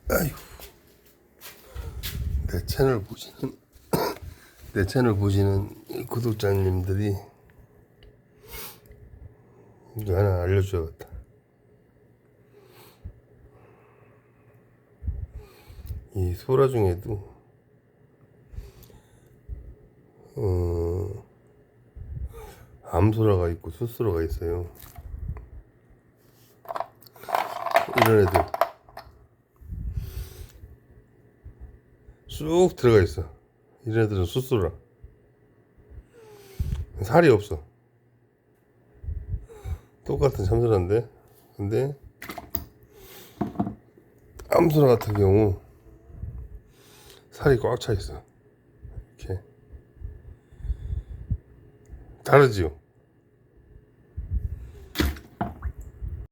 아이고, 내 채널 보시는 내 채널 보시는 구독자님들이 이거 하나 알려줘야겠다. 이 소라 중에도 암소라가 있고 숫소라가 있어요. 이런 애들 쑥 들어가 있어. 이런 애들은 숫소라. 살이 없어. 똑같은 참소라인데, 근데 암소라 같은 경우 살이 꽉 차 있어. 이렇게 다르지요.